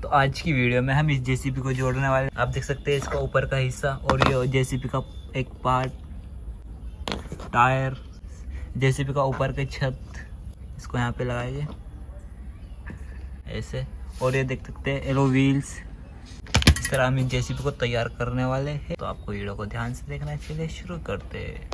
तो आज की वीडियो में हम इस जेसीबी को जोड़ने वाले, आप देख सकते हैं इसका ऊपर का हिस्सा और ये जेसीबी का एक पार्ट, टायर, जेसीबी का ऊपर की छत, इसको यहाँ पे लगाइए ऐसे। और ये देख सकते हैं एलो व्हील्स। इस तरह हम इस जेसीबी को तैयार करने वाले हैं। तो आपको वीडियो को ध्यान से देखना, चलिए शुरू करते हैं।